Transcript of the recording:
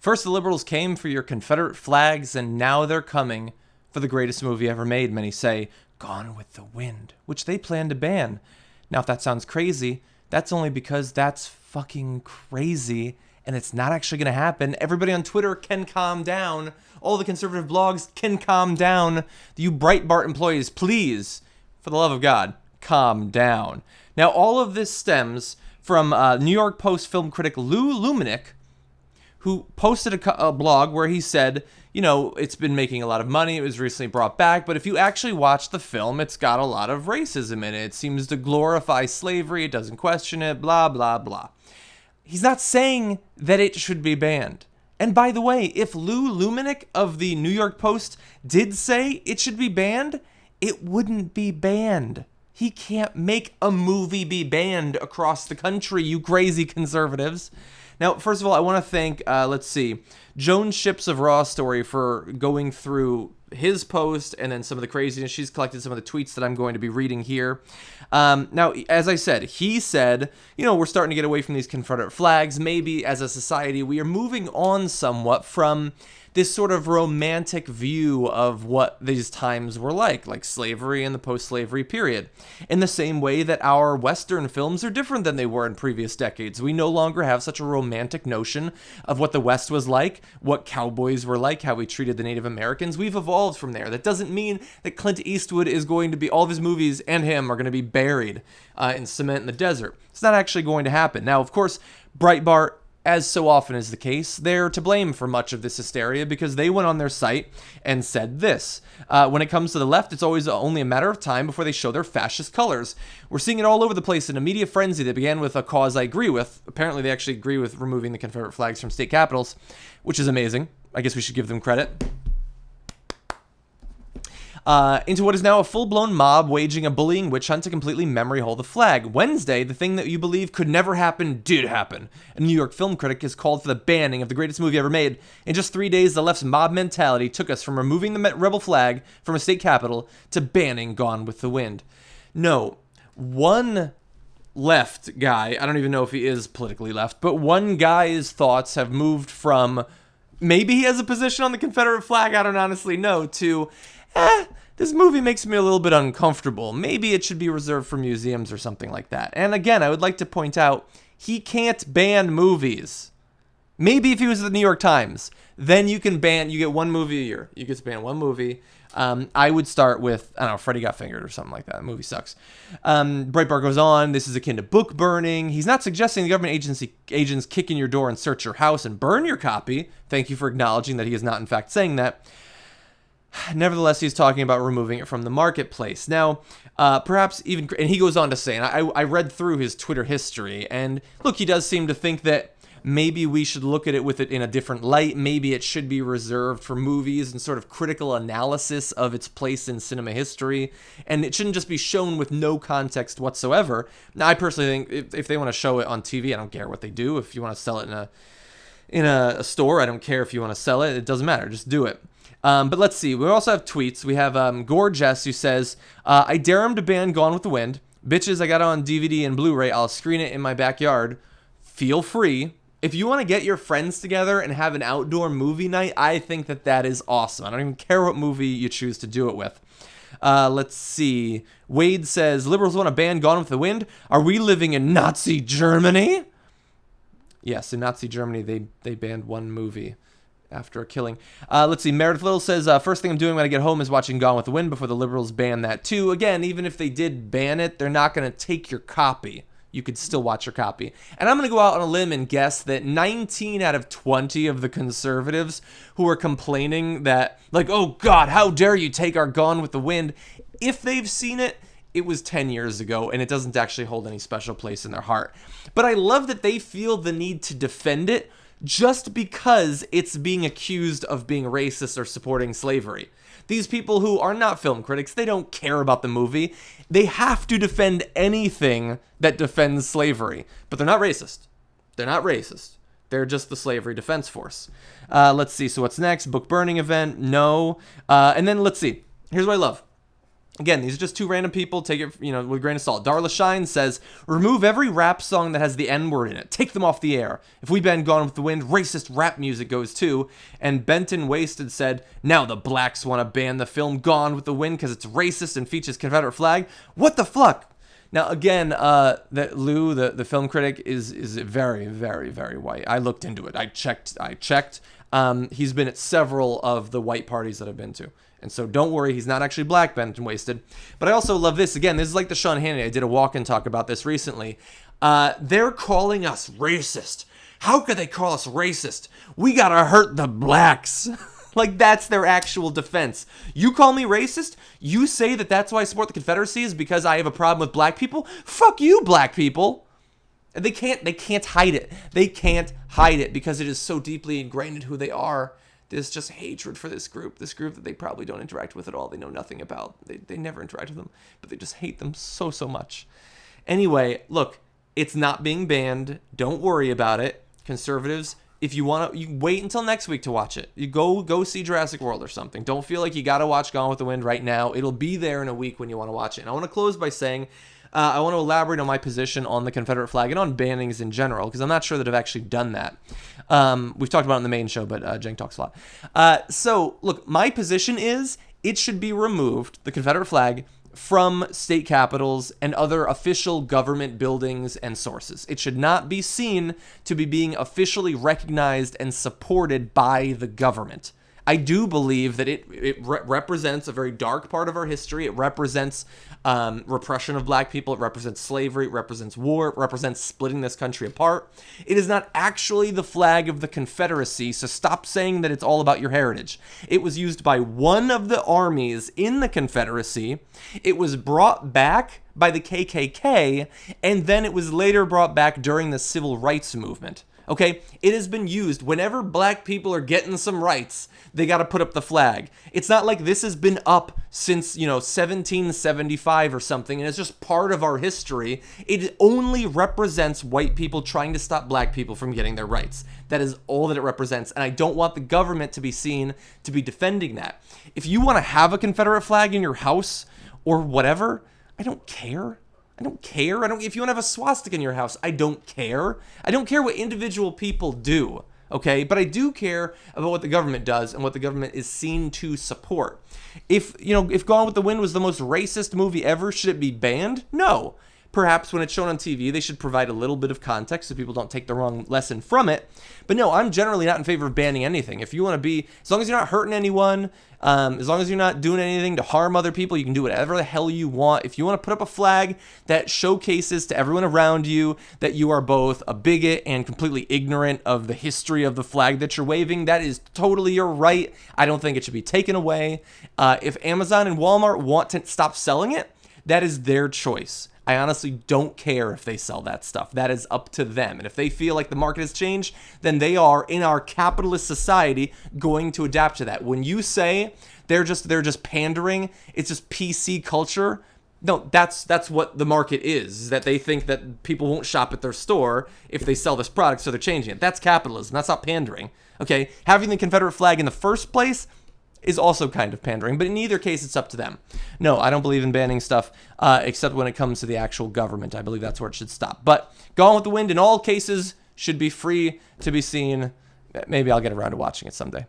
First, the liberals came for your Confederate flags, and now they're coming for the greatest movie ever made, many say, Gone with the Wind, which they plan to ban. Now, if that sounds crazy, that's only because that's fucking crazy, and it's not actually going to happen. Everybody on Twitter can calm down. All the conservative blogs can calm down. You Breitbart employees, please, for the love of God, calm down. Now, all of this stems from New York Post film critic Lou Lumenick, who posted a blog where he said, you know, it's been making a lot of money. It was recently brought back. But if you actually watch the film, it's got a lot of racism in it. It seems to glorify slavery. It doesn't question it, blah, blah, blah. He's not saying that it should be banned. And by the way, if Lou Lumenick of the New York Post did say it should be banned, it wouldn't be banned. He can't make a movie be banned across the country, you crazy conservatives. Now, first of all, I want to thank, Joan Ships of Raw Story for going through his post and then some of the craziness. She's collected some of the tweets that I'm going to be reading here. Now, as I said, he said, you know, we're starting to get away from these Confederate flags. Maybe as a society, we are moving on somewhat from this sort of romantic view of what these times were like slavery and the post-slavery period. In the same way that our Western films are different than they were in previous decades. We no longer have such a romantic notion of what the West was like, what cowboys were like, how we treated the Native Americans. We've evolved from there. That doesn't mean that Clint Eastwood is going to be, all of his movies and him are going to be buried in cement in the desert. It's not actually going to happen. Now, of course, Breitbart, as so often is the case, they're to blame for much of this hysteria because they went on their site and said this. When it comes to the left, it's always only a matter of time before they show their fascist colors. We're seeing it all over the place in a media frenzy that began with a cause I agree with. Apparently, they actually agree with removing the Confederate flags from state capitals, which is amazing. I guess we should give them credit. Into what is now a full-blown mob waging a bullying witch hunt to completely memory hole the flag. Wednesday, the thing that you believe could never happen did happen. A New York film critic has called for the banning of the greatest movie ever made. In just 3 days, the left's mob mentality took us from removing the rebel flag from a state capital to banning Gone with the Wind. No, one left guy, I don't even know if he is politically left, but one guy's thoughts have moved from maybe he has a position on the Confederate flag, I don't honestly know, to this movie makes me a little bit uncomfortable. Maybe it should be reserved for museums or something like that. And again, I would like to point out, he can't ban movies. Maybe if he was at the New York Times, then you can ban, you get one movie a year. You get to ban one movie. I would start with, I don't know, Freddy Got Fingered or something like that. That movie sucks. Breitbart goes on, this is akin to book burning. He's not suggesting the government agents kick in your door and search your house and burn your copy. Thank you for acknowledging that he is not in fact saying that. Nevertheless, he's talking about removing it from the marketplace. Now, perhaps even, and he goes on to say, and I read through his Twitter history, and look, he does seem to think that maybe we should look at it with it in a different light. Maybe it should be reserved for movies and sort of critical analysis of its place in cinema history, and it shouldn't just be shown with no context whatsoever. Now, I personally think if they want to show it on TV, I don't care what they do. If you want to sell it in a store, I don't care if you want to sell it. It doesn't matter. Just do it. But let's see. We also have tweets. We have Gorgeous, who says, I dare him to ban Gone with the Wind. Bitches, I got it on DVD and Blu-ray. I'll screen it in my backyard. Feel free. If you want to get your friends together and have an outdoor movie night, I think that that is awesome. I don't even care what movie you choose to do it with. Let's see. Wade says, liberals want to ban Gone with the Wind. Are we living in Nazi Germany? Yes, in Nazi Germany, they banned one movie after a killing. Let's see. Meredith Little says, first thing I'm doing when I get home is watching Gone with the Wind before the liberals ban that too. Again, even if they did ban it, they're not going to take your copy. You could still watch your copy. And I'm going to go out on a limb and guess that 19 out of 20 of the conservatives who are complaining that, like, oh God, how dare you take our Gone with the Wind, if they've seen it, it was 10 years ago, and it doesn't actually hold any special place in their heart. But I love that they feel the need to defend it just because it's being accused of being racist or supporting slavery. These people who are not film critics, they don't care about the movie. They have to defend anything that defends slavery. But they're not racist. They're not racist. They're just the slavery defense force. Let's see. So what's next? Book burning event? No. And then let's see. Here's what I love. Again, these are just two random people. Take it, with a grain of salt. Darla Shine says, remove every rap song that has the N-word in it. Take them off the air. If we ban Gone with the Wind, racist rap music goes too. And Benton Wasted said, now the blacks want to ban the film Gone with the Wind because it's racist and features Confederate flag. What the fuck? Now, again, that Lou, the film critic, is very, very, very white. I looked into it. I checked. He's been at several of the white parties that I've been to. And so don't worry, he's not actually black, bent and wasted. But I also love this. Again, this is like the Sean Hannity. I did a walk-in talk about this recently. They're calling us racist. How could they call us racist? We gotta hurt the blacks. Like, that's their actual defense. You call me racist? You say that that's why I support the Confederacy is because I have a problem with black people? Fuck you, black people. And they can't hide it. They can't hide it because it is so deeply ingrained in who they are. There's just hatred for this group that they probably don't interact with at all. They know nothing about. They never interact with them, but they just hate them so much. Anyway, look, it's not being banned. Don't worry about it. Conservatives, if you want to, you wait until next week to watch it. You go see Jurassic World or something. Don't feel like you got to watch Gone with the Wind right now. It'll be there in a week when you want to watch it. And I want to close by saying, I want to elaborate on my position on the Confederate flag and on bannings in general, because I'm not sure that I've actually done that. We've talked about it in the main show, but Jenk talks a lot. So, look, my position is it should be removed, the Confederate flag, from state capitals and other official government buildings and sources. It should not be seen to be being officially recognized and supported by the government. I do believe that it represents a very dark part of our history. It represents repression of black people. It represents slavery. It represents war. It represents splitting this country apart. It is not actually the flag of the Confederacy, so stop saying that it's all about your heritage. It was used by one of the armies in the Confederacy. It was brought back by the KKK, and then it was later brought back during the Civil Rights Movement. Okay, it has been used whenever black people are getting some rights, they got to put up the flag. It's not like this has been up since, 1775 or something, and it's just part of our history. It only represents white people trying to stop black people from getting their rights. That is all that it represents, and I don't want the government to be seen to be defending that. If you want to have a Confederate flag in your house or whatever, I don't care. If you want to have a swastika in your house, I don't care. I don't care what individual people do, okay? But I do care about what the government does and what the government is seen to support. If Gone with the Wind was the most racist movie ever, should it be banned? No. Perhaps when it's shown on TV, they should provide a little bit of context so people don't take the wrong lesson from it. But no, I'm generally not in favor of banning anything. If you want to be, as long as you're not hurting anyone, as long as you're not doing anything to harm other people, you can do whatever the hell you want. If you want to put up a flag that showcases to everyone around you that you are both a bigot and completely ignorant of the history of the flag that you're waving, that is totally your right. I don't think it should be taken away. If Amazon and Walmart want to stop selling it, that is their choice. I honestly don't care if they sell that stuff. That is up to them. And if they feel like the market has changed, then they are, in our capitalist society, going to adapt to that. When you say they're just pandering, it's just PC culture, no, that's what the market is that they think that people won't shop at their store if they sell this product, so they're changing it. That's capitalism. That's not pandering. Okay? Having the Confederate flag in the first place is also kind of pandering, but in either case, it's up to them. No, I don't believe in banning stuff, except when it comes to the actual government. I believe that's where it should stop. But Gone with the Wind, in all cases, should be free to be seen. Maybe I'll get around to watching it someday.